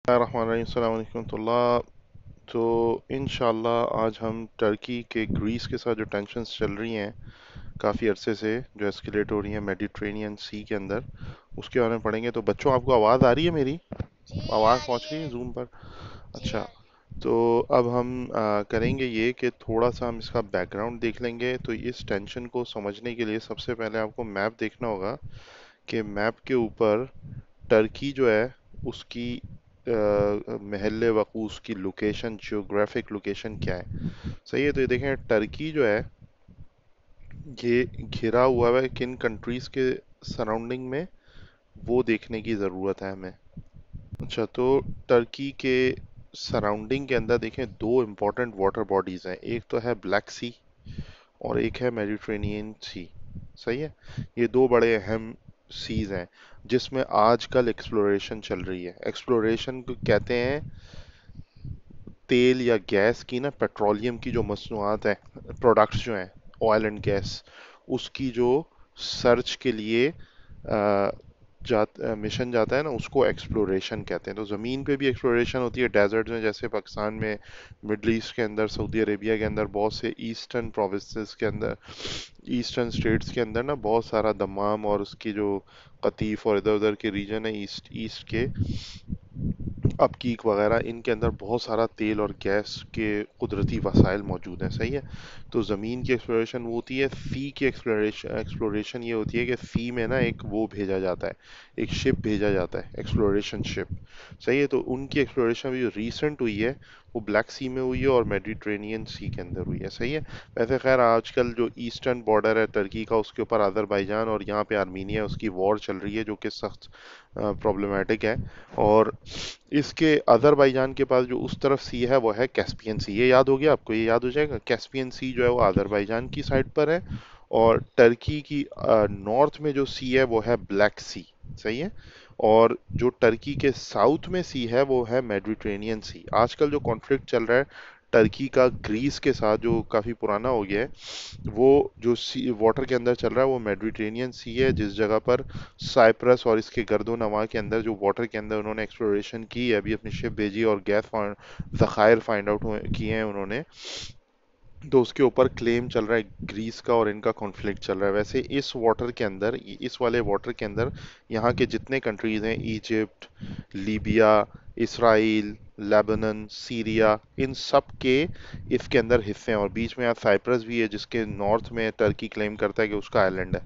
अस्सलाम वालेकुम तो अल्लाह। तो इंशाल्लाह आज हम टर्की के ग्रीस के साथ जो टेंशन्स चल रही हैं काफ़ी अरसे से, जो एस्केलेट हो रही हैं मेडिटेरेनियन सी के अंदर, उसके बारे में पढ़ेंगे। तो बच्चों, आपको आवाज़ आ रही है मेरी? जी आ आवाज़ रही पहुंच रही है। है जूम पर? जी अच्छा। आ रही तो अब हम करेंगे ये कि थोड़ा सा हम इसका बैकग्राउंड देख लेंगे। तो इस टेंशन को समझने के लिए सबसे पहले आपको मैप देखना होगा कि मैप के ऊपर टर्की जो है उसकी महल वकूस की लोकेशन, जियोग्राफिक लोकेशन क्या है। सही है। तो ये देखें, टर्की जो है ये घिरा हुआ है किन कंट्रीज के सराउंडिंग में, वो देखने की ज़रूरत है हमें। अच्छा, तो टर्की के सराउंडिंग के अंदर देखें, दो इम्पोर्टेंट वाटर बॉडीज हैं। एक तो है ब्लैक सी और एक है मेडिटेरेनियन सी। सही है। ये दो बड़े अहम सीज हैं जिसमें आजकल एक्सप्लोरेशन चल रही है। एक्सप्लोरेशन को कहते हैं तेल या गैस की ना, पेट्रोलियम की जो मसनूआत है, प्रोडक्ट्स जो हैं, ऑयल एंड गैस, उसकी जो सर्च के लिए मिशन जाता है ना, उसको एक्सप्लोरेशन कहते हैं। तो ज़मीन पे भी एक्सप्लोरेशन होती है डेजर्ट में, जैसे पाकिस्तान में, मिडल ईस्ट के अंदर, सऊदी अरेबिया के अंदर, बहुत से ईस्टर्न प्रोविंसेस के अंदर, ईस्टर्न स्टेट्स के अंदर ना, बहुत सारा दमाम और उसकी जो कतीफ और इधर उधर के रीजन है, ईस्ट ईस्ट के अपकीक वगैरह, इनके अंदर बहुत सारा तेल और गैस के कुदरती वसाइल मौजूद हैं। सही है। तो ज़मीन की एक्सप्लोरेशन वो होती है। सी की एक्सप्लोरेशन एक्सप्लोरेशन ये होती है कि सी में ना एक वो भेजा जाता है, एक शिप भेजा जाता है, एक्सप्लोरेशन शिप। सही है। तो उनकी एक्सप्लोरेशन भी रिसेंट हुई है, वो ब्लैक सी में हुई है और मेडिटेरेनियन सी के अंदर हुई है। सही है। वैसे खैर आजकल जो ईस्टर्न बॉर्डर है टर्की का, उसके ऊपर अजरबैजान और यहाँ पे आर्मीनिया, उसकी वॉर चल रही है जो कि सख्त प्रॉब्लमेटिक है। और इसके अजरबैजान के पास जो उस तरफ सी है वो है कैस्पियन सी। ये याद हो गया आपको? ये याद हो जाएगा। कैस्पियन सी जो है वो अजरबैजान की साइड पर है, और टर्की की नॉर्थ में जो सी है वो है ब्लैक सी। सही है। और जो टर्की के साउथ में सी है वो है मेडिटेरेनियन सी। आजकल जो कॉन्फ्लिक्ट चल रहा है टर्की का ग्रीस के साथ, जो काफी पुराना हो गया है, वो जो सी वाटर के अंदर चल रहा है वो मेडिटेरेनियन सी है, जिस जगह पर साइप्रस और इसके गर्दो नमा के अंदर जो वाटर के अंदर उन्होंने एक्सप्लोरेशन की है, अभी अपनी शिप भेजी और गैस जखायर फाइंड आउट किए हैं उन्होंने। तो उसके ऊपर क्लेम चल रहा है ग्रीस का, और इनका कॉन्फ्लिक्ट चल रहा है। वैसे इस वाटर के अंदर, इस वाले वाटर के अंदर, यहाँ के जितने कंट्रीज हैं, Egypt, Libya, Israel, Lebanon, Syria, इन सब के इसके अंदर हिस्से हैं। और बीच में यहाँ साइप्रस भी है, जिसके नॉर्थ में टर्की क्लेम करता है कि उसका आइलैंड है।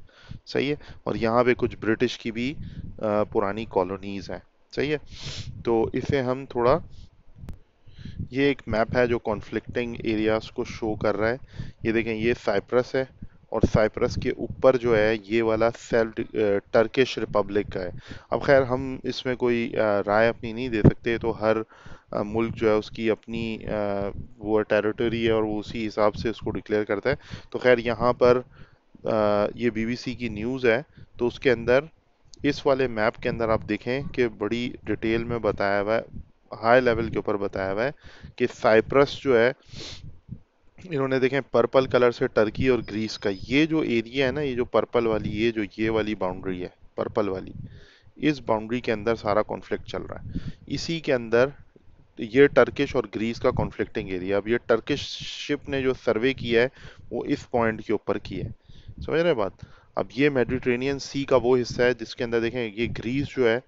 सही है। और यहाँ पे कुछ ब्रिटिश की भी पुरानी कॉलोनीज हैं। सही है। तो इसे हम थोड़ा, ये एक मैप है जो कॉन्फ्लिक्टिंग एरियाज को शो कर रहा है। ये देखें, ये साइप्रस है, और साइप्रस के ऊपर जो है ये वाला सेल्फ टर्किश रिपब्लिक का है। अब खैर हम इसमें कोई राय अपनी नहीं दे सकते। तो हर मुल्क जो है उसकी अपनी वो टेरिटरी है, और वो उसी हिसाब से उसको डिक्लेयर करता है। तो खैर यहाँ पर ये बीबीसी की न्यूज़ है, तो उसके अंदर, इस वाले मैप के अंदर आप देखें कि बड़ी डिटेल में बताया हुआ है, हाई लेवल के ऊपर बताया हुआ है कि साइप्रस जो है, इन्होंने देखें पर्पल कलर से टर्की और ग्रीस का ये जो एरिया है ना, ये जो पर्पल वाली, ये जो ये वाली बाउंड्री है पर्पल वाली, इस बाउंड्री के अंदर सारा कॉन्फ्लिक्ट चल रहा है। इसी के अंदर ये टर्किश और ग्रीस का कॉन्फ्लिक्टिंग एरिया। अब ये टर्किश शिप ने जो सर्वे किया है वो इस पॉइंट के ऊपर की है। समझ रहे हैं बात? अब ये मेडिटेरेनियन सी का वो हिस्सा है जिसके अंदर देखें, ये ग्रीस जो है,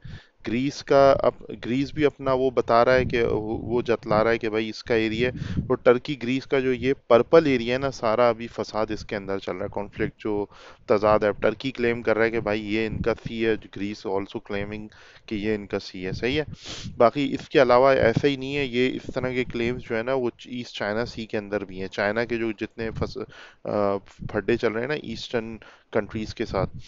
ग्रीस का, अब ग्रीस भी अपना वो बता रहा है कि वो जतला रहा है कि भाई इसका एरिया है। तो टर्की ग्रीस का जो ये पर्पल एरिया है ना, सारा अभी फसाद इसके अंदर चल रहा है, कॉन्फ्लिक्ट जो तजाद है। टर्की क्लेम कर रहा है कि भाई ये इनका सी है, ग्रीस ऑल्सो क्लेमिंग कि ये इनका सी है। सही है। बाकी इसके अलावा ऐसा ही नहीं है, ये इस तरह के क्लेम्स जो है ना वो ईस्ट चाइना सी के अंदर भी हैं। चाइना के जो जितने फड्डे चल रहे हैं ना ईस्टर्न कंट्रीज के साथ,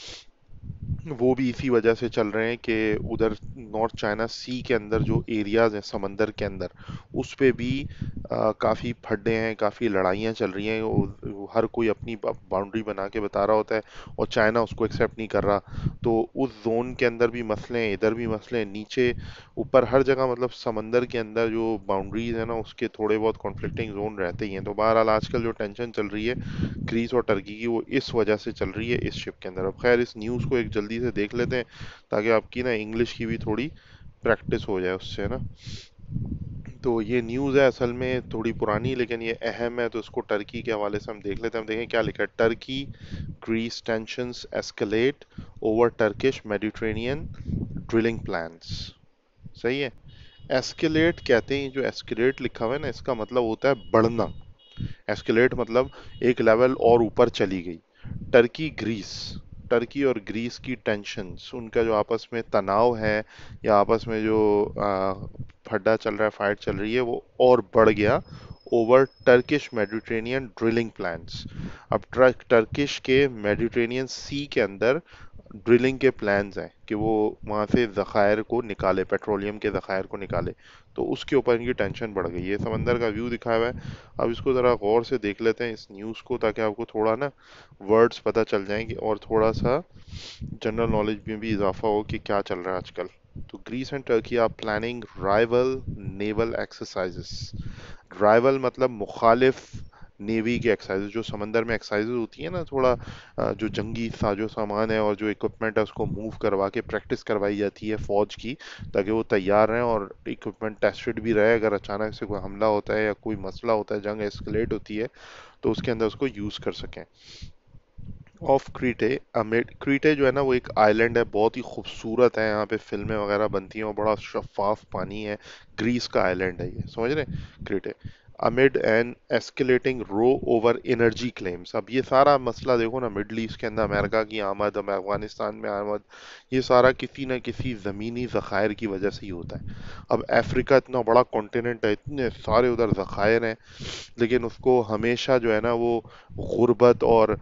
वो भी इसी वजह से चल रहे हैं कि उधर नॉर्थ चाइना सी के अंदर जो एरियाज हैं समंदर के अंदर, उस पे भी काफ़ी फड्डे हैं, काफ़ी लड़ाइयाँ चल रही हैं। हर कोई अपनी बाउंड्री बना के बता रहा होता है, और चाइना उसको एक्सेप्ट नहीं कर रहा। तो उस जोन के अंदर भी मसले हैं, इधर भी मसले हैं, नीचे ऊपर हर जगह, मतलब समंदर के अंदर जो बाउंड्रीज है ना, उसके थोड़े बहुत कॉन्फ्लिक्टिंग जोन रहते ही हैं। तो बहरहाल आजकल जो टेंशन चल रही है ग्रीस और टर्की की, वो इस वजह से चल रही है इस शिप के अंदर। अब खैर इस न्यूज़ को एक जल्दी से देख लेते हैं ताकि आपकी ना इंग्लिश की भी थोड़ी प्रैक्टिस हो जाए उससे ना। तो ये न्यूज़ है असल में थोड़ी पुरानी, लेकिन ये अहम है, तो इसको टर्की के हवाले से हम देख लेते हैं। हम देखें क्या लिखा है। Turkey Greece tensions escalate over Turkish Mediterranean drilling plans. सही है। एस्केलेट कहते हैं, जो एस्केलेट लिखा हुआ है ना, इसका मतलब होता है बढ़ना। एस्केलेट मतलब एक लेवल और ऊपर चली गई। टर्की ग्रीस, टर्की और ग्रीस की टेंशन्स, उनका जो आपस में तनाव है या आपस में जो फड्डा चल रहा है, फाइट चल रही है, वो और बढ़ गया over Turkish Mediterranean drilling plans. अब टर्किश के मेडिटेरेनियन सी के अंदर ड्रिलिंग के प्लान्स हैं कि वो वहां से ज़खायर को निकाले, पेट्रोलियम के ज़खायर को निकाले। तो उसके ऊपर इनकी टेंशन बढ़ गई है। समंदर का व्यू दिखाया हुआ है। अब इसको ज़रा गौर से देख लेते हैं इस न्यूज़ को, ताकि आपको थोड़ा ना वर्ड्स पता चल जाएंगे और थोड़ा सा जनरल नॉलेज में भी इजाफा हो कि क्या चल रहा है आजकल। तो Greece and Turkey are planning rival naval exercises. Rival मतलब मुखालिफ नेवी की एक्सरसाइजेस, जो समंदर में एक्सरसाइजेस होती है ना, थोड़ा जो जंगी साजो सामान है और जो इक्विपमेंट है उसको मूव करवा के प्रैक्टिस करवाई जाती है फौज की, ताकि वो तैयार रहें और इक्विपमेंट टेस्टेड भी रहे। अगर अचानक से कोई हमला होता है या कोई मसला होता है, जंग एस्केलेट होती है, तो उसके अंदर उसको यूज कर सकें। ऑफ क्रीटे, क्रीटे जो है ना वो एक आइलैंड है, बहुत ही खूबसूरत है, यहाँ पे फिल्में वगैरह बनती हैं और बड़ा शफाफ पानी है। ग्रीस का आइलैंड है ये, समझ रहे हैं, क्रीटे। अमिड एन एस्केलेटिंग रो ओवर एनर्जी क्लेम्स। अब ये सारा मसला देखो ना, मिडल ईस्ट के अंदर अमेरिका की आमद, अब अफगानिस्तान में आमद, ये सारा किसी न किसी ज़मीनी ज़खायर की वजह से ही होता है। अब अफ्रीका इतना बड़ा कॉन्टिनेंट है, इतने सारे उधर ज़खायर हैं, लेकिन उसको हमेशा जो है ना वो गुर्बत और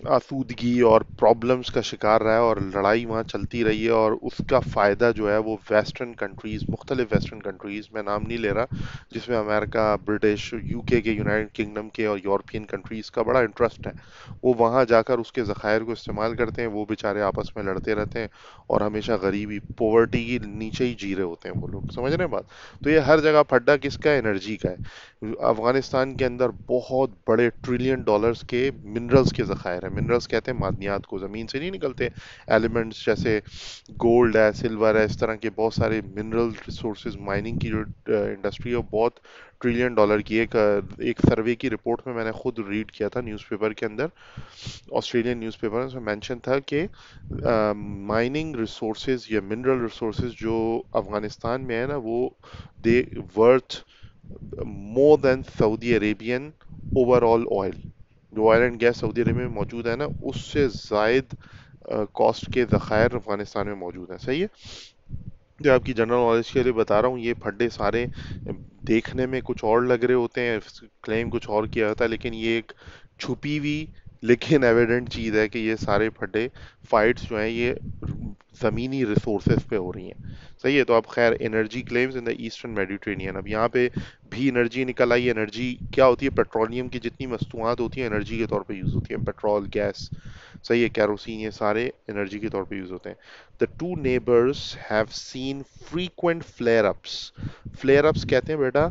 आसूदगी और प्रॉब्लम्स का शिकार रहा है, और लड़ाई वहाँ चलती रही है, और उसका फ़ायदा जो है वो वेस्टर्न कंट्रीज़, मुख्तलिफ वेस्टर्न कंट्रीज़, मैं नाम नहीं ले रहा, जिसमें अमेरिका, ब्रिटिश, यूके के, यूनाइटेड किंगडम के और यूरोपियन कंट्रीज़ का बड़ा इंटरेस्ट है। वो वहाँ जाकर उसके ज़खायर को इस्तेमाल करते हैं। वो बेचारे आपस में लड़ते रहते हैं और हमेशा गरीबी, पोवर्टी की नीचे ही जी रहे होते हैं वो लोग, समझ रहे हैं बात। तो ये हर जगह फड्डा किसका है? एनर्जी का है। अफगानिस्तान के अंदर बहुत बड़े ट्रिलियन डॉलर्स के मिनरल्स के ज़खायर है। मिनरल्स कहते हैं मादनियात को, ज़मीन से नहीं निकलते एलिमेंट्स, जैसे गोल्ड है, सिल्वर है, इस तरह के बहुत सारे मिनरल रिसोर्सेज। माइनिंग की जो इंडस्ट्री है वो बहुत ट्रिलियन डॉलर की। एक सर्वे की रिपोर्ट में मैंने खुद रीड किया था न्यूज़पेपर के अंदर, ऑस्ट्रेलियन न्यूज़पेपर में, उसमें मेंशन था कि माइनिंग रिसोर्सेज या मिनरल रिसोर्सेज जो अफगानिस्तान में है ना, वो they worth more than Saudi Arabian overall oil. जो oil and gas Saudi Arabia में मौजूद है ना, उससे जायद कॉस्ट के ज़खायर अफगानिस्तान में मौजूद हैं। सही है। जो आपकी जनरल नॉलेज के लिए बता रहा हूँ, ये फड्डे सारे देखने में कुछ और लग रहे होते हैं, क्लेम कुछ और किया होता है, लेकिन ये एक छुपी हुई लेकिन एविडेंट चीज़ है कि ये सारे फड्डे फाइट्स जो हैं ये ज़मीनी रिसोर्सेज पे हो रही हैं। सही है। तो अब खैर, energy claims in the eastern Mediterranean, अब यहाँ पे भी एनर्जी निकल आई। एनर्जी क्या होती है? पेट्रोलियम की जितनी वस्तुआत होती हैं एनर्जी के तौर पे यूज़ होती हैं, पेट्रोल, गैस, सही है, कैरोसिन, ये सारे एनर्जी के तौर पे यूज़ होते हैं। The two neighbours have seen frequent flare ups. Flare ups कहते हैं बेटा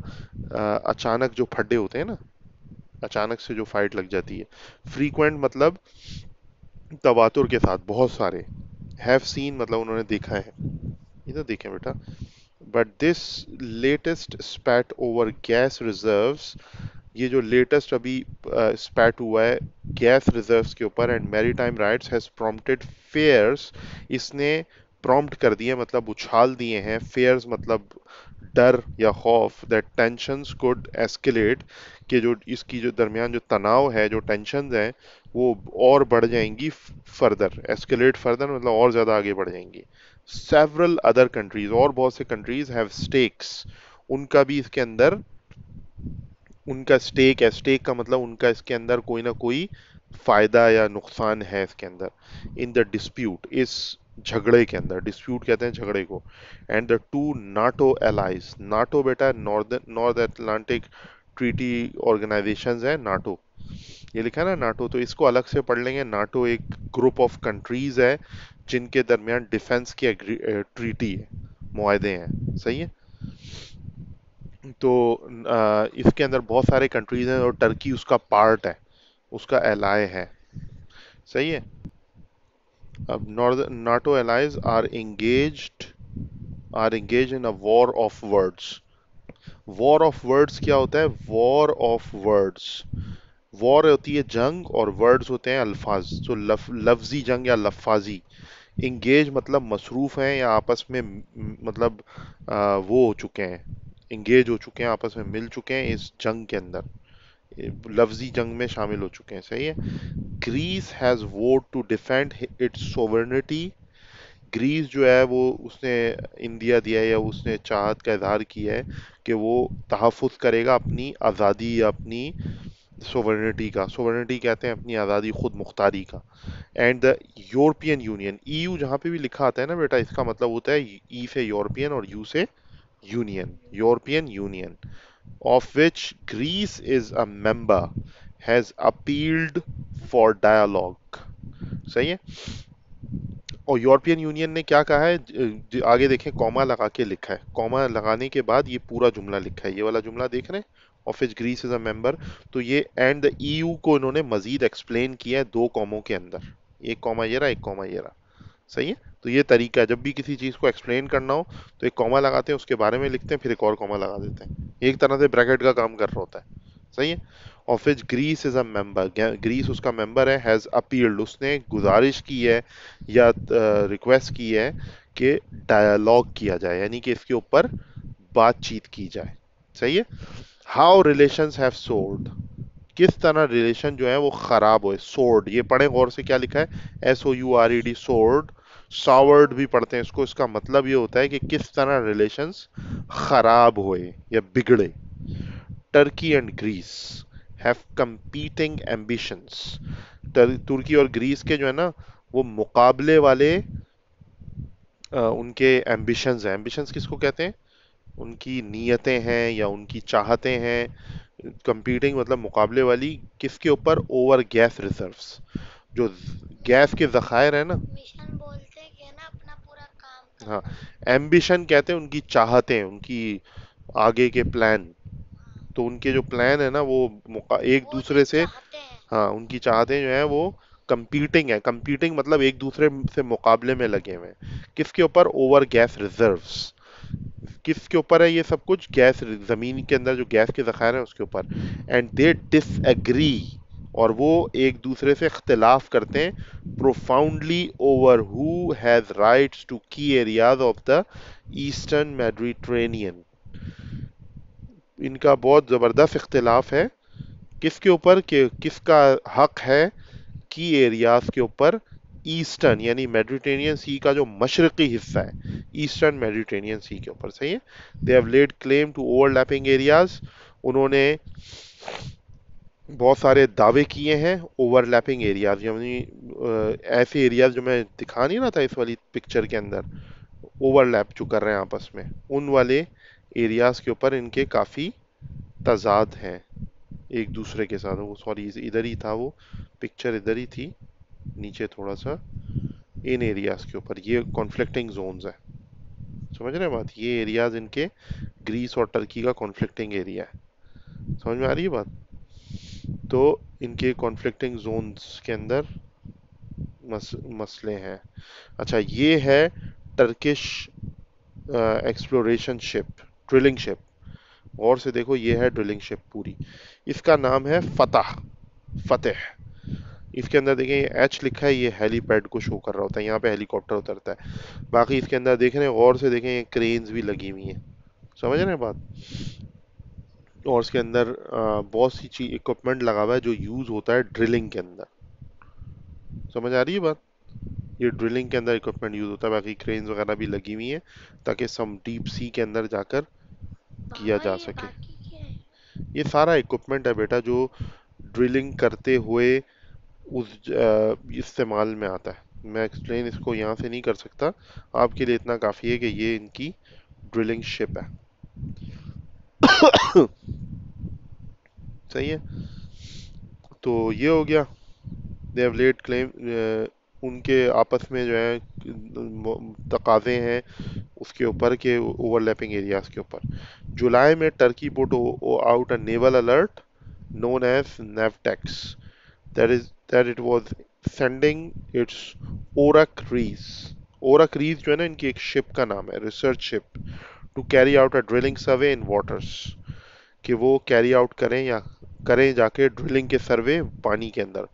अचानक जो फड्डे होते हैं ना, अचानक से जो फाइट लग जाती है। फ्रीक्वेंट मतलब तवातुर के साथ, बहुत सारे। हैव सीन मतलब उन्होंने देखा है, इधर देखें बेटा। But this latest स्पैट over gas reserves, ये जो लेटेस्ट अभी स्पैट हुआ है गैस रिजर्व्स के ऊपर and maritime rights has prompted fears, इसने प्रॉम्प्ट कर दिए मतलब उछाल दिए हैं, फेयर्स मतलब डर या खौफ, दैट टेंशंस कुड एस्केलेट, कि जो इसकी जो दरमियान जो तनाव है, जो टेंशंस हैं, वो और बढ़ जाएंगी फर्दर। एस्केलेट फर्दर मतलब और ज्यादा आगे बढ़ जाएंगी। सेवरल अदर कंट्रीज, और बहुत से कंट्रीज हैव स्टेक्स, उनका भी इसके अंदर, उनका स्टेक है। स्टेक का मतलब उनका इसके अंदर कोई ना कोई फायदा या नुकसान है इसके अंदर। इन द डिस्प्यूट, इस झगड़े के अंदर, डिस्प्यूट कहते हैं झगड़े को। And the two NATO allies, NATO बेटा नॉर्थ अटलांटिक ट्रीटी ऑर्गेनाइजेशंस है नाटो, ये लिखा है ना नाटो, तो इसको अलग से पढ़ लेंगे। नाटो एक ग्रुप ऑफ कंट्रीज है जिनके दरमियान डिफेंस की ट्रीटी है, मुआहदे हैं। सही है। तो इसके अंदर बहुत सारे कंट्रीज हैं और टर्की उसका पार्ट है, उसका एलाय है। सही है। अब north NATO allies are engaged are engage in a war of words. War of words क्या होता है? वॉर ऑफ वर्ड्स, वॉर होती है जंग और वर्ड्स होते हैं अल्फाज, तो लफ्जी जंग या लफाजी। इंगेज मतलब मसरूफ हैं या आपस में मतलब वो हो चुके हैं, इंगेज हो चुके हैं, आपस में मिल चुके हैं इस जंग के अंदर, लफ्जी जंग में शामिल हो चुके हैं। सही है। Greece has vowed to defend its sovereignty. Greece जो है वो उसने इंडिया दिया है या उसने चाहत का इजहार किया है कि वो तहफ़्फ़ुज़ करेगा अपनी आज़ादी या अपनी सोवर्निटी का। सोवर्निटी कहते हैं अपनी आज़ादी, खुद मुख्तारी का। And the European union, EU जहाँ पे भी लिखा आता है ना बेटा, इसका मतलब होता है ई से यूरोपियन और यू से union, European union, of which Greece is a member, has appealed for dialogue. सही है। और यूरोपियन यूनियन ने क्या कहा है, आगे देखें, कॉमा लगा के लिखा है, कॉमा लगाने के बाद ये पूरा जुमला लिखा है, ये वाला जुमला देख रहे हैं, of which Greece is a member. तो ये एंड द ईयू को इन्होंने मजीद एक्सप्लेन किया है दो कॉमों के अंदर, एक कॉमा ये रहा, एक कॉमा ये रहा। सही है। तो ये तरीका है, जब भी किसी चीज को एक्सप्लेन करना हो तो एक कॉमा लगाते हैं, उसके बारे में लिखते हैं, फिर एक और कॉमा लगा देते हैं, एक तरह से ब्रैकेट का काम कर रहा होता है। सही है। Of which Greece is a member, Greece उसका मेंबर है, हैज अपील्ड, उसने गुजारिश की है या रिक्वेस्ट की है कि डायलॉग किया जाए, यानी कि इसके ऊपर बातचीत की जाए। सही है। हाउ रिलेशंस हैव सोल्ड, किस तरह रिलेशन जो है वो खराब हुए। सोर्ड, ये पढ़े गौर से क्या लिखा है, SOURED, सोर्ड। सावर्ड भी पढ़ते हैं इसको, इसका मतलब ये होता है कि किस तरह रिलेशंस खराब हुए या बिगड़े। Turkey and Greece have competing ambitions, तुर्की और ग्रीस के जो है ना वो मुकाबले वाले उनके एम्बिशंस हैं। एम्बिशंस किसको कहते हैं? उनकी नीयतें हैं या उनकी चाहतें हैं। कंपीटिंग मतलब मुकाबले वाली, किसके ऊपर? ओवर गैस रिजर्व्स, जो गैस के जखायर है ना। हाँ, एम्बिशन कहते हैं उनकी चाहतें, उनकी आगे के प्लान। तो उनके जो प्लान है ना वो एक दूसरे से, हाँ उनकी चाहतें जो है वो कंपीटिंग है। कंपीटिंग मतलब एक दूसरे से मुकाबले में लगे हुए हैं। किसके ऊपर? Over gas reserves. किसके ऊपर है ये सब कुछ? गैस, जमीन के अंदर जो गैस के जखायर हैं उसके ऊपर। एंड दे डिसएग्री, और वो एक दूसरे से इख्तिलाफ करते हैं profoundly over who has rights to key areas of the eastern Mediterranean. इनका बहुत जबरदस्त इख्तिलाफ है किसके ऊपर, कि किसका हक है की एरियाज के ऊपर, ईस्टर्न यानी मेडिटेरेनियन सी का जो मशरकी हिस्सा है, ईस्टर्न मेडिटेरेनियन सी के ऊपर। सही है। They have laid claim to overlapping areas, उन्होंने बहुत सारे दावे किए हैं ओवरलैपिंग एरियाज, यानी ऐसे एरियाज जो मैं दिखा नहीं रहा था इस वाली पिक्चर के अंदर, ओवरलैप जो कर रहे हैं आपस में, उन वाले एरियाज के ऊपर इनके काफी तजाद हैं एक दूसरे के साथ। वो सॉरी, इधर ही था वो पिक्चर, इधर ही थी, नीचे थोड़ा सा, इन एरियाज के ऊपर ये कॉन्फ्लिक्टिंग जोन्स है। समझ रहे हैं बात? ये एरियाज इनके ग्रीस और टर्की का कॉन्फ्लिक्टिंग एरिया है। समझ में आ रही है बात? तो इनके कॉन्फ्लिक्टिंग जोन्स के अंदर मसले हैं। अच्छा, ये है Turkish exploration ship, drilling ship. और से देखो, ये है ड्रिलिंग शिप पूरी, इसका नाम है फतह, फतेह। इसके अंदर देखें ये एच लिखा है, ये हेलीपैड को शो कर रहा होता है, यहाँ पे हेलीकॉप्टर उतरता है। बाकी इसके अंदर देख रहे हैं गौर से, देखें ये क्रेन्स भी लगी हुई हैं। समझ रहे हैं बात? और इसके अंदर बहुत सी चीज इक्विपमेंट लगा हुआ है जो यूज होता है ड्रिलिंग के अंदर। समझ आ रही है बात? ये ड्रिलिंग के अंदर इक्विपमेंट यूज होता है, बाकी क्रेन्स वगैरह भी लगी हुई हैं ताकि सम डीप सी के अंदर जाकर किया जा सके। ये सारा इक्विपमेंट है बेटा जो ड्रिलिंग करते हुए उस इस्तेमाल में आता है। मैं एक्सप्लेन इसको यहाँ से नहीं कर सकता, आपके लिए इतना काफ़ी है कि ये इनकी ड्रिलिंग शिप है। सही है। तो ये हो गया, दे हैव लेड क्लेम, उनके आपस में जो है तकाजे हैं उसके ऊपर के ओवरलैपिंग एरियाज के ऊपर। जुलाई में Turkey put out a naval alert known as NAVTEX, that is that it was sending its ORAC crews, Oruc Reis जो है ना इनकी एक शिप का नाम है, research ship, to carry out a drilling survey in waters, कि वो कैरी आउट करें या करें जाके ड्रिलिंग के सर्वे पानी के अंदर,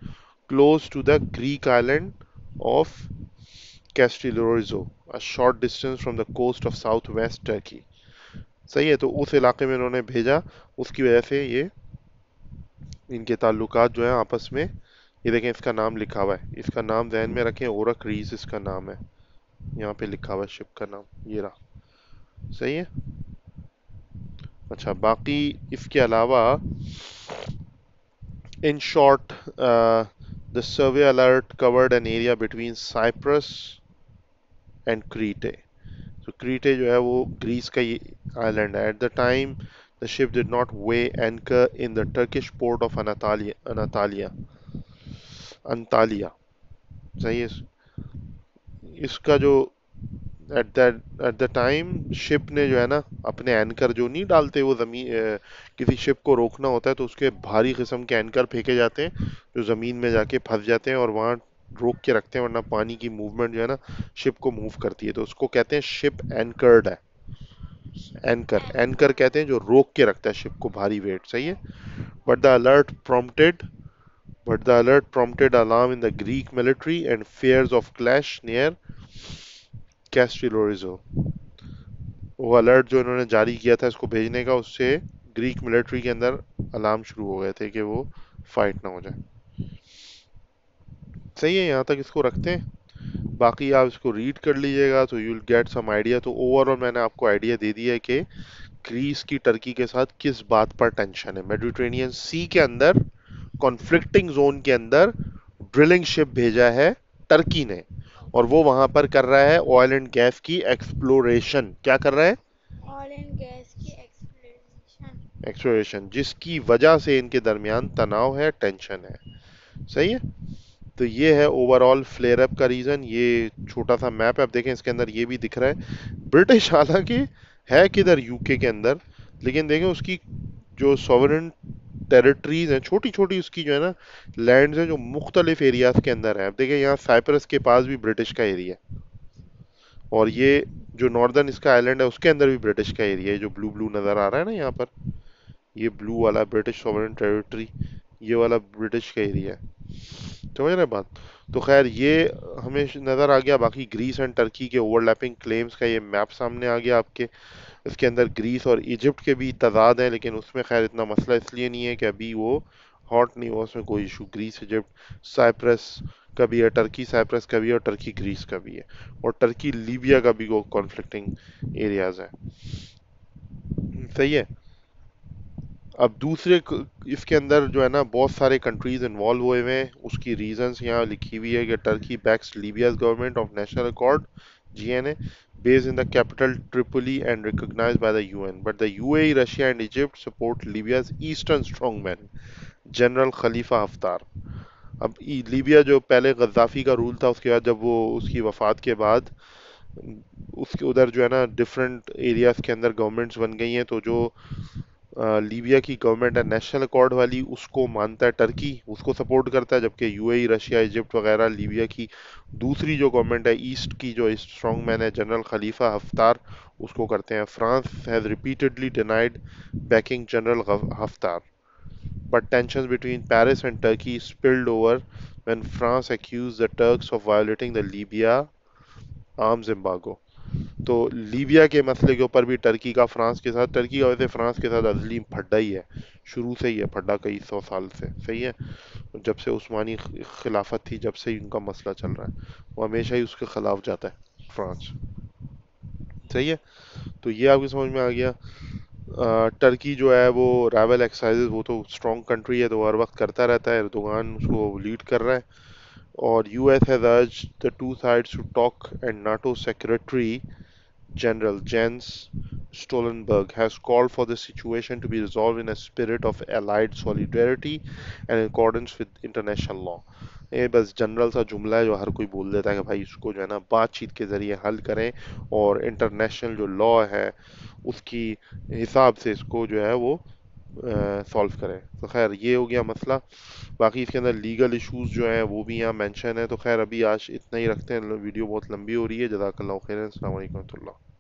close to the Greek island of Castellorizo, a short distance from the coast of south west Turkey. सही है, तो उस इलाके में इन्होंने भेजा, उसकी वजह से ये इनके ताल्लुकात जो है आपस में, ये देखें इसका नाम लिखा हुआ है, इसका नाम ध्यान में रखें, ओरक रीस इसका नाम है, यहाँ पे लिखा हुआ है शिप का नाम, ये रहा। सही है। अच्छा, बाकी इसके अलावा in short the survey alert covered an area between Cyprus and Crete. तो क्रीटे जो है वो ग्रीस का आइलैंड है। At the time the ship did not weigh anchor in the Turkish port of Antalya Antalya. सही है। इसका जो एट द टाइम शिप ने जो है ना अपने एंकर जो नहीं डालते वो जमीन, किसी शिप को रोकना होता है तो उसके भारी किस्म के एंकर फेंके जाते हैं जो जमीन में जाके फंस जाते हैं और वहां रोक के रखते हैं, वरना पानी की मूवमेंट जो है ना शिप को मूव करती है, तो उसको कहते हैं शिप एंकर्ड है। एंकर, एंकर कहते हैं जो रोक के रखता है शिप को, भारी वेट। सही है। But the alert prompted but the alert prompted alarm in the Greek military and fears of clash near Castellorizo। वो अलर्ट जो इन्होंने जारी किया था इसको भेजने का, उससे ग्रीक मिलिट्री के अंदर अलार्म शुरू हो गए थे कि वो फाइट ना हो जाए। सही है, यहाँ तक इसको रखते हैं। बाकी आप इसको रीड कर लीजिएगा तो यूल गेट सम आइडिया। तो ओवरऑल मैंने आपको आइडिया दे दिया है कि ग्रीस की टर्की के साथ किस बात पर टेंशन है। मेडिटेरेनियन सी के अंदर, कॉन्फ्लिक्टिंग जोन के अंदर ड्रिलिंग शिप भेजा है टर्की ने, और वो वहां पर कर रहा है ऑयल एंड गैस की एक्सप्लोरेशन। क्या कर रहा है? ऑयल एंड गैस की एक्सप्लोरेशन। एक्सप्लोरेशन, जिसकी वजह से इनके दरमियान तनाव है, टेंशन है। सही है। तो ये है ओवरऑल फ्लेयर अप का रीजन। ये छोटा सा मैप है, आप देखें इसके अंदर ये भी दिख रहा है ब्रिटिश हालांकि है किधर, यूके के अंदर, लेकिन देखें उसकी जो सॉवरेन टेरिटरीज हैं, छोटी छोटी उसकी जो है ना लैंड्स हैं जो मुख्तलिफ एरियाज के अंदर है। अब देखिए यहाँ साइप्रस के पास भी ब्रिटिश का एरिया है, और ये जो नॉर्दर्न इसका आइलैंड है उसके अंदर भी ब्रिटिश का एरिया है। जो ब्लू ब्लू नजर आ रहा है ना यहाँ पर, ये ब्लू वाला ब्रिटिश सॉवरेन टेरिटरी, ये वाला ब्रिटिश का एरिया है। समझ रहे बात? तो खैर ये हमें नजर आ गया। बाकी ग्रीस एंड टर्की के ओवरलैपिंग क्लेम्स का ये मैप सामने आ गया आपके। इसके अंदर ग्रीस और इजिप्ट के भी तजाद हैं, लेकिन उसमें खैर इतना मसला इसलिए नहीं है कि अभी वो हॉट नहीं हुआ, उसमें कोई इशू ग्रीस इजिप्ट साइप्रस का भी है, टर्की साइप्रस का भी है, और टर्की ग्रीस का भी है, और टर्की लीबिया का भी वो कॉन्फ्लिक्टिंग एरियाज है। सही है। अब दूसरे इसके अंदर जो है ना बहुत सारे कंट्रीज इन्वॉल्व हुए हुए हैं। उसकी रीजंस यहाँ लिखी हुई है कि Turkey backs Libya's government of national accord, GNA, based in the capital Tripoli and recognized by the UN. But the UAE, Russia and Egypt support Libya's eastern strongman, general Khalifa Haftar. अब Libya जो पहले Gaddafi का rule था, उसके बाद जब वो उसकी वफात के बाद उसके उधर जो है ना डिफरेंट एरियाज के अंदर गवर्नमेंट्स बन गई हैं, तो जो लीबिया की गवर्नमेंट है नेशनल अकॉर्ड वाली, उसको मानता है टर्की, उसको सपोर्ट करता है, जबकि यूएई, रशिया, इजिप्ट वगैरह लीबिया की दूसरी जो गवर्नमेंट है ईस्ट की, जो स्ट्रॉन्ग मैन है जनरल खलीफा हफ्तार, उसको करते हैं। France has repeatedly denied banking general Haftar, but tensions between Paris and Turkey spilled over when France accused the Turks of violating the Libya arms embargo। तो Libya के मसले के ऊपर भी टर्की का फ्रांस के साथ, टर्की का वैसे फ्रांस के साथ अजली फड्डा ही है, शुरू से ही है फड्डा, कई सौ साल से। सही है। जब से उस्मानी खिलाफत थी, जब से ही उनका मसला चल रहा है, वो हमेशा ही उसके खिलाफ जाता है फ्रांस। सही है। तो ये आपकी समझ में आ गया। टर्की जो है वो राइवल एक्सरसाइजेज, वो तो स्ट्रॉन्ग कंट्री है तो हर वक्त करता रहता है, एर्दोगान उसको लीड कर रहा है। और US has urged the two sides to talk and NATO secretary General Jens Stoltenberg has called for the situation to be resolved in a spirit of allied solidarity and in accordance with international law। ये बस general सा जुमला है जो हर कोई बोल देता है कि भाई इसको जो है ना बातचीत के जरिए हल करें, और इंटरनेशनल जो लॉ है उसकी हिसाब से इसको जो है वो سالو کریں. تو خیر یہ ہو گیا مسئلہ. باقی اس کے اندر لیگل ایشوز جو ہیں وہ بھی یہاں مینشن ہے. تو خیر ابھی آج اتنا ہی رکھتے ہیں, ویڈیو بہت لمبی ہو رہی ہے. جزاک اللہ خیر. السلام علیکم ورحمۃ اللہ.